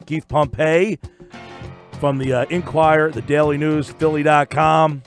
Keith Pompey from the Inquirer, the Daily News, Philly.com.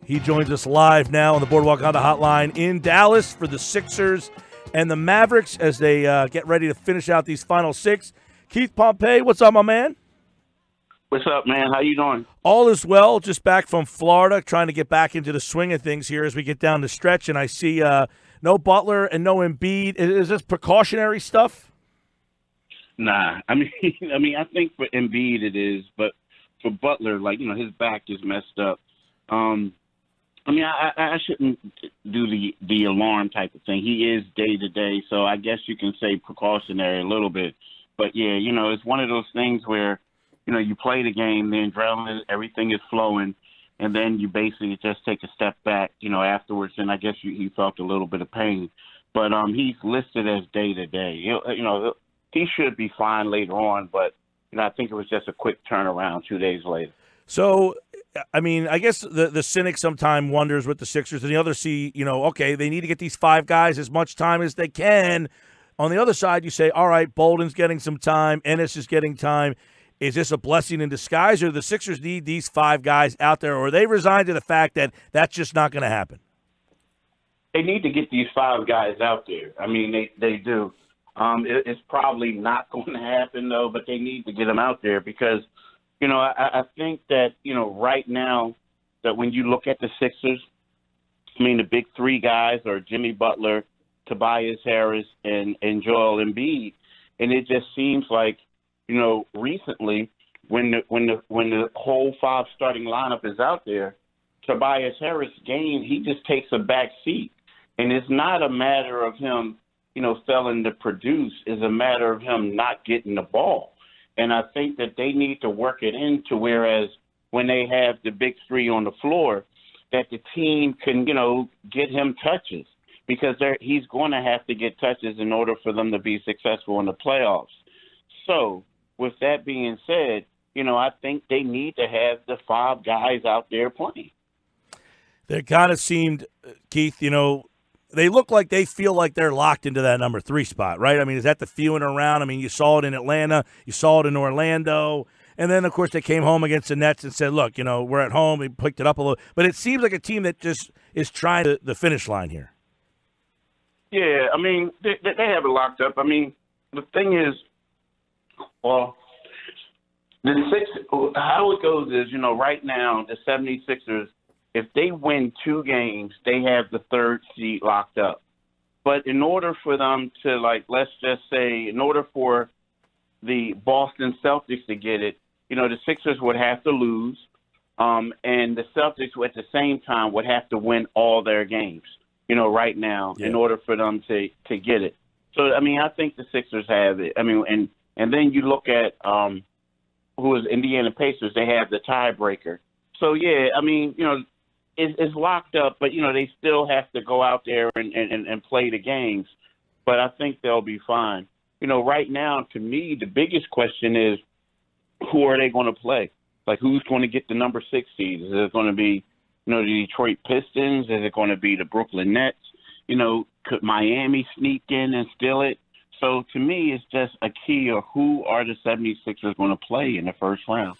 He joins us live now on the Boardwalk Honda Hotline in Dallas for the Sixers and the Mavericks as they get ready to finish out these final six. Keith Pompey, what's up, my man? What's up, man? How you doing? All is well. Just back from Florida, trying to get back into the swing of things here as we get down the stretch. And I see no Butler and no Embiid. Is this precautionary stuff? Nah. I mean, I think for Embiid it is, but for Butler, his back is messed up. I shouldn't do the alarm type of thing. He is day to day, so I guess you can say precautionary a little bit. But yeah, it's one of those things where, you play the game, the adrenaline, everything is flowing, and then you basically just take a step back, afterwards, and I guess he felt a little bit of pain. But he's listed as day-to-day. He should be fine later on, but, I think it was just a quick turnaround 2 days later. So, I guess the cynic sometime wonders with the Sixers, and the others see, okay, they need to get these five guys as much time as they can. On the other side, you say, all right, Bolden's getting some time, Ennis is getting time. Is this a blessing in disguise, or the Sixers need these five guys out there, or are they resigned to the fact that that's just not going to happen? They need to get these five guys out there. They do. It's probably not going to happen, though, but they need to get them out there because, I think that, right now that when you look at the Sixers, the big three guys are Jimmy Butler, Tobias Harris, and Joel Embiid. And it just seems like, recently when the whole five starting lineup is out there, Tobias Harris he just takes a back seat. And it's not a matter of him, failing to produce. It's a matter of him not getting the ball. And I think that they need to work it into whereas when they have the big three on the floor, that the team can, get him touches because he's going to have to get touches in order for them to be successful in the playoffs. So with that being said, I think they need to have the five guys out there playing. They kind of seemed, Keith, they look like they feel like they're locked into that number 3 spot, right? Is that the feeling around? You saw it in Atlanta. You saw it in Orlando. And then, of course, they came home against the Nets and said, look, we're at home. We picked it up a little. But it seems like a team that just is trying to the finish line here. Yeah, they have it locked up. The thing is, well, how it goes is, right now, the 76ers, if they win 2 games, they have the 3rd seed locked up. But in order for them to, let's just say, in order for the Boston Celtics to get it, the Sixers would have to lose, and the Celtics at the same time would have to win all their games, right now, in order for them to get it. So, I think the Sixers have it. And then you look at who is Indiana Pacers, they have the tiebreaker. So, yeah, it's locked up, but, they still have to go out there and play the games. But I think they'll be fine. Right now, to me, the biggest question is who are they going to play? Who's going to get the number 6 seed? Is it going to be, the Detroit Pistons? Is it going to be the Brooklyn Nets? Could Miami sneak in and steal it? So, to me, it's just a key of who are the 76ers going to play in the first round.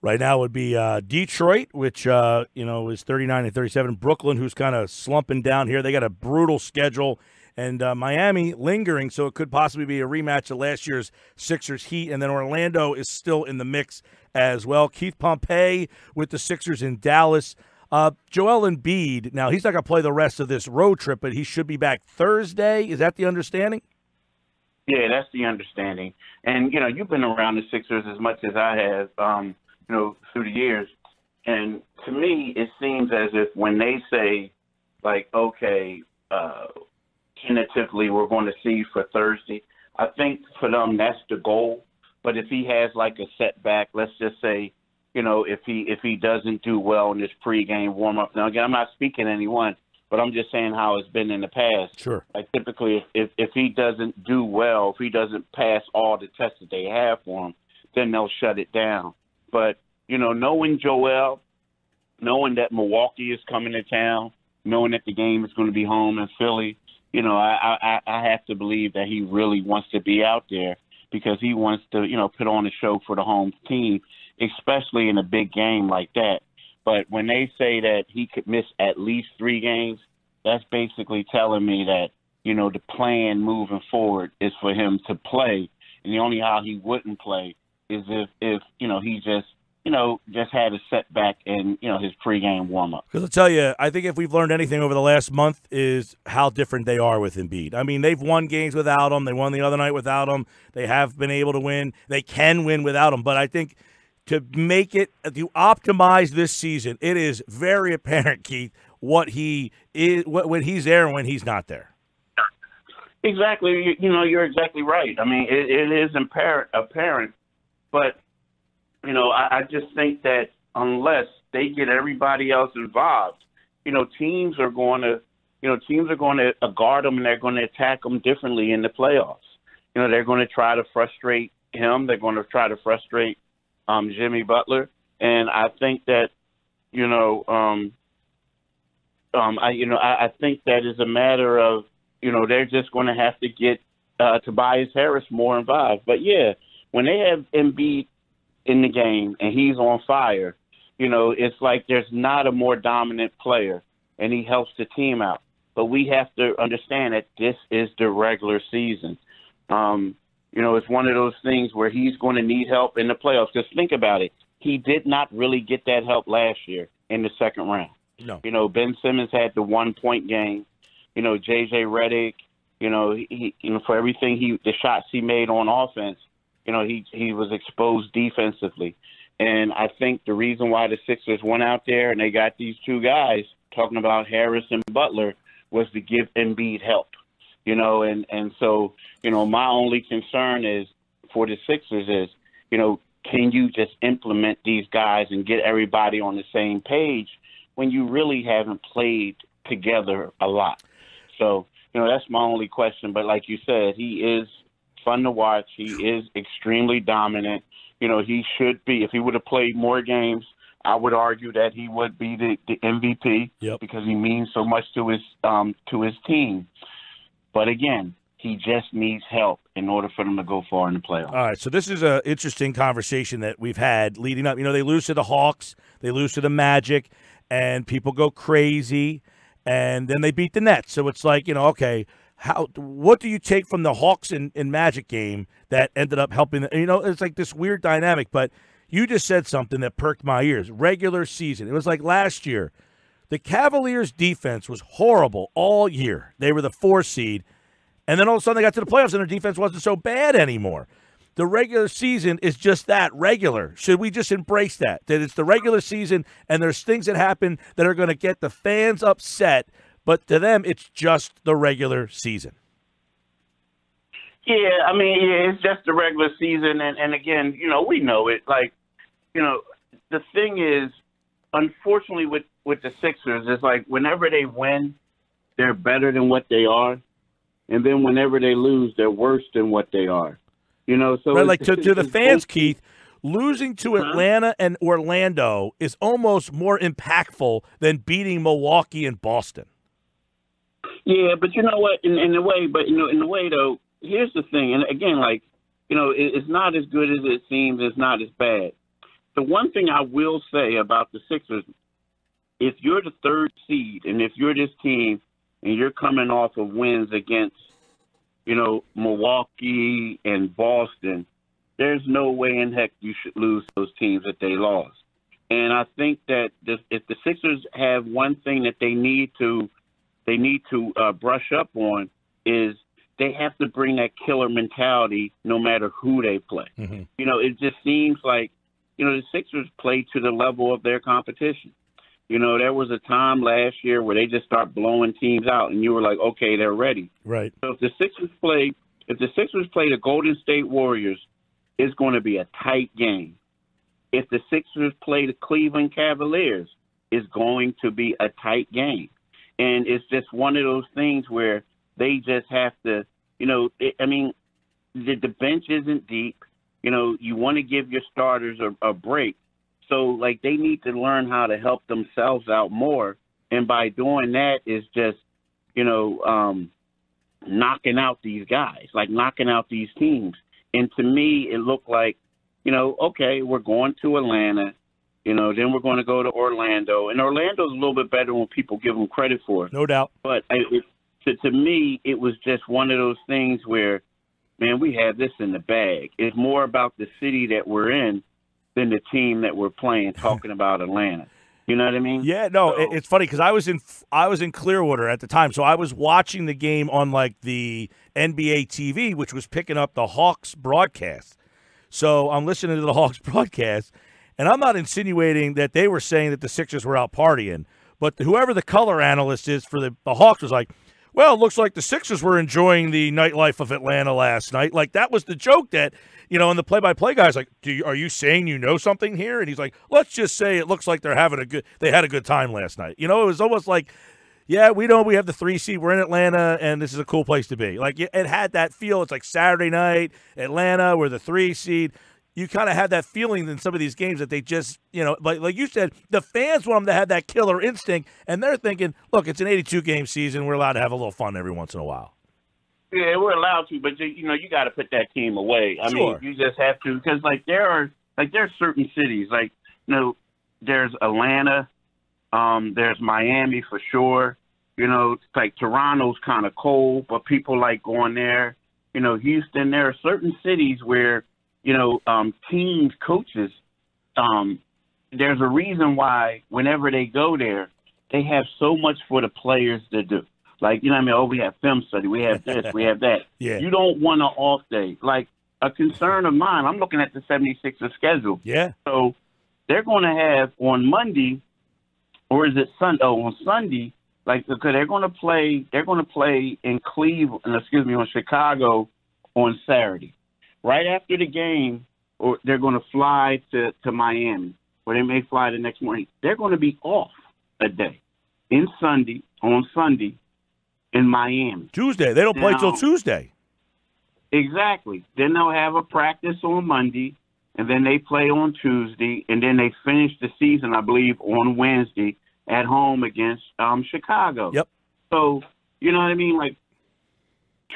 Right now it would be Detroit, which, is 39 and 37. Brooklyn, who's kind of slumping down here. They got a brutal schedule. And Miami lingering, so it could possibly be a rematch of last year's Sixers Heat. And then Orlando is still in the mix as well. Keith Pompey with the Sixers in Dallas. Joel Embiid, now he's not going to play the rest of this road trip, but he should be back Thursday. Is that the understanding? Yeah, that's the understanding. And, you've been around the Sixers as much as I have, through the years. And to me, it seems as if when they say, okay, tentatively we're going to see for Thursday, I think for them that's the goal. But if he has a setback, let's just say, if he doesn't do well in this pregame warm-up. Now, again, I'm not speaking to anyone, but I'm just saying how it's been in the past. Sure. Typically, if he doesn't do well, if he doesn't pass all the tests that they have for him, then they'll shut it down. But, knowing Joel, knowing that Milwaukee is coming to town, knowing that the game is going to be home in Philly, I have to believe that he really wants to be out there. because he wants to, put on a show for the home team, especially in a big game like that. But when they say that he could miss at least 3 games, that's basically telling me that, the plan moving forward is for him to play. And the only how he wouldn't play is if he just had a setback in, his pregame warm-up. Because I'll tell you, I think if we've learned anything over the last month is how different they are with Embiid. I mean, they've won games without him. They won the other night without him. They have been able to win. They can win without him. But I think to optimize this season, it is very apparent, Keith, what he is when he's there and when he's not there. Exactly. You're exactly right. I mean, it is apparent, but I just think that unless they get everybody else involved, teams are going to guard them and they're going to attack them differently in the playoffs. They're going to try to frustrate him. They're going to try to frustrate Jimmy Butler, and I think that I think that is a matter of they're just going to have to get Tobias Harris more involved. But yeah, when they have Embiid in the game and he's on fire, it's like there's not a more dominant player, and he helps the team out. But we have to understand that this is the regular season. It's one of those things where he's going to need help in the playoffs. Because think about it. He did not really get that help last year in the second round. No. Ben Simmons had the 1-point game. J.J. Redick, he for everything the shots he made on offense, he was exposed defensively. And I think the reason why the Sixers went out there and they got these 2 guys talking about Harris and Butler was to give Embiid help. And so, my only concern is for the Sixers is, can you just implement these guys and get everybody on the same page when you really haven't played together a lot? So, that's my only question. But like you said, he is fun to watch. He is extremely dominant. He should be. If he would have played more games, I would argue that he would be the MVP. Yep. Because he means so much to his team. But again, he just needs help in order for them to go far in the playoffs. All right, so this is an interesting conversation that we've had leading up. They lose to the Hawks, they lose to the Magic, and people go crazy, and then they beat the Nets. So it's like, okay, what do you take from the Hawks and Magic game that ended up helping? It's like this weird dynamic, but you just said something that perked my ears. Regular season. It was like last year. The Cavaliers' defense was horrible all year. They were the 4 seed, and then all of a sudden they got to the playoffs and their defense wasn't so bad anymore. The regular season is just that, regular. Should we just embrace that it's the regular season and there's things that happen that are going to get the fans upset, but to them it's just the regular season? Yeah, I mean, it's just the regular season, and again, we know it. Like, the thing is, unfortunately, with the Sixers, it's like whenever they win, they're better than what they are, and then whenever they lose, they're worse than what they are. So right, like to the fans, Keith, losing to Atlanta and Orlando is almost more impactful than beating Milwaukee and Boston. Yeah, but you know what? In a way, though, here's the thing, and again, like, it's not as good as it seems. It's not as bad. The one thing I will say about the Sixers, if you're the 3rd seed and if you're this team and you're coming off of wins against, Milwaukee and Boston, there's no way in heck you should lose those teams that they lost. And I think that if the Sixers have one thing that they need to brush up on is they have to bring that killer mentality no matter who they play. Mm-hmm. It just seems like, the Sixers play to the level of their competition. There was a time last year where they just start blowing teams out, and you were like, okay, they're ready. Right. So if the Sixers play the Golden State Warriors, it's going to be a tight game. If the Sixers play the Cleveland Cavaliers, it's going to be a tight game. And it's just one of those things where they just have to, the bench isn't deep. You want to give your starters a break. So, like, they need to learn how to help themselves out more. And by doing that is just, knocking out these guys, like knocking out these teams. And to me, it looked like, okay, we're going to Atlanta, then we're going to go to Orlando. And Orlando's a little bit better than people give them credit for. No doubt. But to me, it was just one of those things where, man, we have this in the bag. It's more about the city that we're in than the team that we're playing, talking about Atlanta. You know what I mean? Yeah, no, it's funny because I was in Clearwater at the time, so I was watching the game on like the NBA TV, which was picking up the Hawks broadcast. So I'm listening to the Hawks broadcast, and I'm not insinuating that they were saying that the Sixers were out partying, but whoever the color analyst is for the Hawks was like, well, it looks like the Sixers were enjoying the nightlife of Atlanta last night. Like, that was the joke that, and the play-by-play guy's like, are you saying you know something here? And he's like, let's just say it looks like they had a good time last night. It was almost like, yeah, we know we have the 3 seed. We're in Atlanta, and this is a cool place to be. Like, it had that feel. It's like Saturday night, Atlanta, we're the 3 seed. You kind of had that feeling in some of these games that they just, like you said, the fans want them to have that killer instinct, and they're thinking, look, it's an 82-game season. We're allowed to have a little fun every once in a while. Yeah, we're allowed to, but, you got to put that team away. I mean, you just have to, because, there are certain cities. There's Atlanta, there's Miami for sure. It's like Toronto's kind of cold, but people like going there. Houston, there are certain cities where, teams, coaches, there's a reason why whenever they go there, they have so much for the players to do. Like, we have film study, we have this, we have that. Yeah. You don't want an off day. Like, a concern of mine, I'm looking at the 76ers schedule. Yeah. So they're going to have on Monday, or is it Sunday? Oh, on Sunday, because they're going to play in on Chicago on Saturday. Right after the game, or they're going to fly to Miami, or they may fly the next morning. They're going to be off a day on Sunday in Miami. Tuesday. They don't play till Tuesday. Exactly. Then they'll have a practice on Monday, and then they play on Tuesday, and then they finish the season, I believe, on Wednesday at home against Chicago. Yep. So, you know what I mean? Like,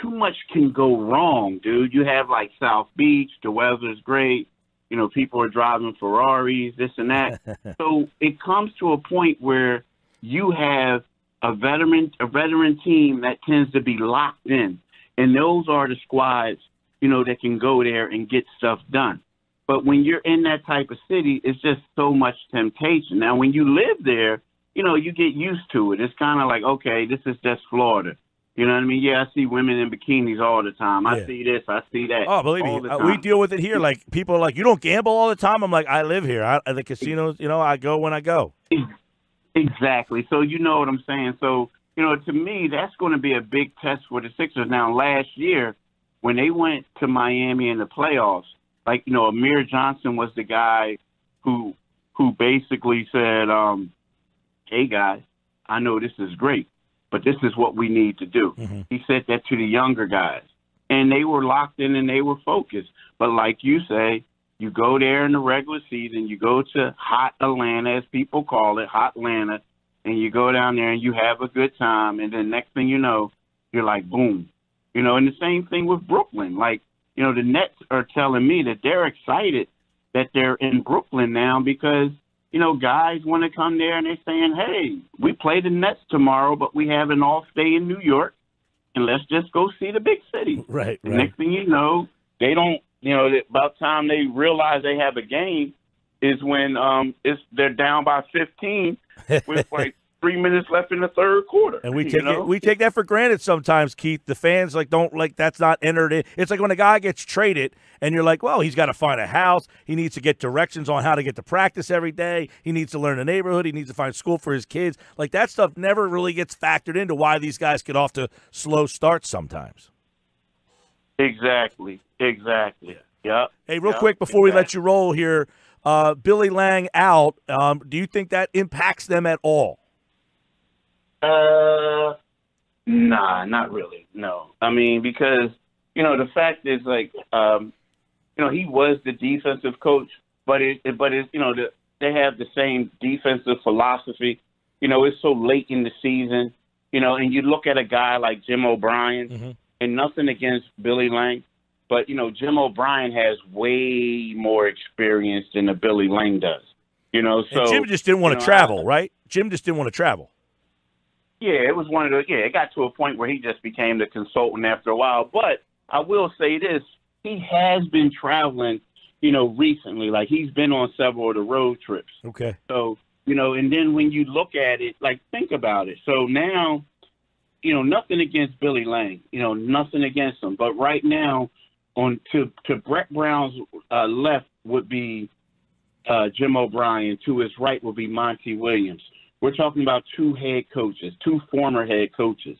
too much can go wrong, dude. You have, South Beach. The weather's great. People are driving Ferraris, this and that. So it comes to a point where you have a veteran team that tends to be locked in. And those are the squads, that can go there and get stuff done. But when you're in that type of city, it's just so much temptation. Now, when you live there, you get used to it. It's kind of like, okay, this is just Florida. You know what I mean? Yeah, I see women in bikinis all the time. I see this, I see that. Oh, believe me, we deal with it here. Like, people are like, you don't gamble all the time? I'm like, I live here. The casinos, I go when I go. Exactly. So you know what I'm saying? So, to me, that's going to be a big test for the Sixers. Now, last year, when they went to Miami in the playoffs, Amir Johnson was the guy who basically said, hey, guys, I know this is great, but this is what we need to do. Mm-hmm. He said that to the younger guys, and they were locked in and they were focused. But like you say, you go there in the regular season, you go to hot Atlanta, as people call it, hot Atlanta, and you go down there and you have a good time, and then next thing you know, you're like, boom. And the same thing with Brooklyn. The Nets are telling me that they're excited that they're in Brooklyn now because, guys want to come there and they're saying, hey, we play the Nets tomorrow, but we have an off day in New York, and let's just go see the big city. Right. The next thing you know, they don't, about time they realize they have a game is when they're down by 15 with 3 minutes left in the third quarter. And we take that for granted sometimes, Keith. The fans that's not entered in. It's like when a guy gets traded and you're like, well, he's got to find a house. He needs to get directions on how to get to practice every day. He needs to learn the neighborhood. He needs to find school for his kids. Like, that stuff never really gets factored into why these guys get off to slow starts sometimes. Exactly. Yeah. Hey, real quick before we let you roll here, Billy Lang out. Do you think that impacts them at all? Nah, not really. No. I mean, because, the fact is, he was the defensive coach, but they have the same defensive philosophy. It's so late in the season, and you look at a guy like Jim O'Brien, mm-hmm. and nothing against Billy Lang, But, Jim O'Brien has way more experience than the Billy Lang does. So and Jim just didn't want to travel, right? Jim just didn't want to travel. Yeah, it was one of those. Yeah, it got to a point where he just became the consultant after a while. But I will say this: he has been traveling, recently. Like he's been on several of the road trips. Okay. So and then when you look at it, like think about it. So now, nothing against Billy Lang, nothing against him. But right now, to Brett Brown's left would be Jim O'Brien. To his right would be Monty Williams. We're talking about two former head coaches,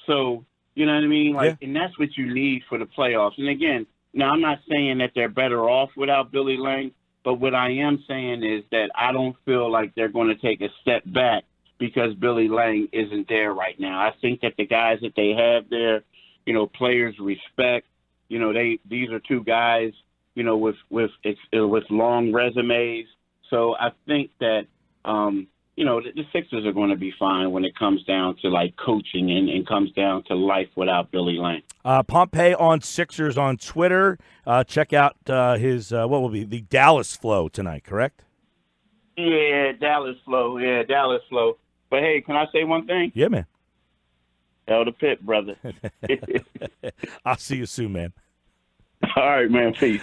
So, you know what I mean? Like, yeah. And that's what you need for the playoffs. And again, now I'm not saying that they're better off without Billy Lang, but what I am saying is that I don't feel like they're going to take a step back because Billy Lang isn't there right now. I think that the guys that they have there, players respect. These are two guys, with long resumes. So I think that, the Sixers are going to be fine when it comes down to like coaching and comes down to life without Billy Lang. Pompey on Sixers on Twitter. Check out his what will be the Dallas Flow tonight, correct? Yeah, Dallas Flow. But hey, can I say one thing? Yeah, man. Hell the pit, brother. I'll see you soon, man. All right, man. Peace.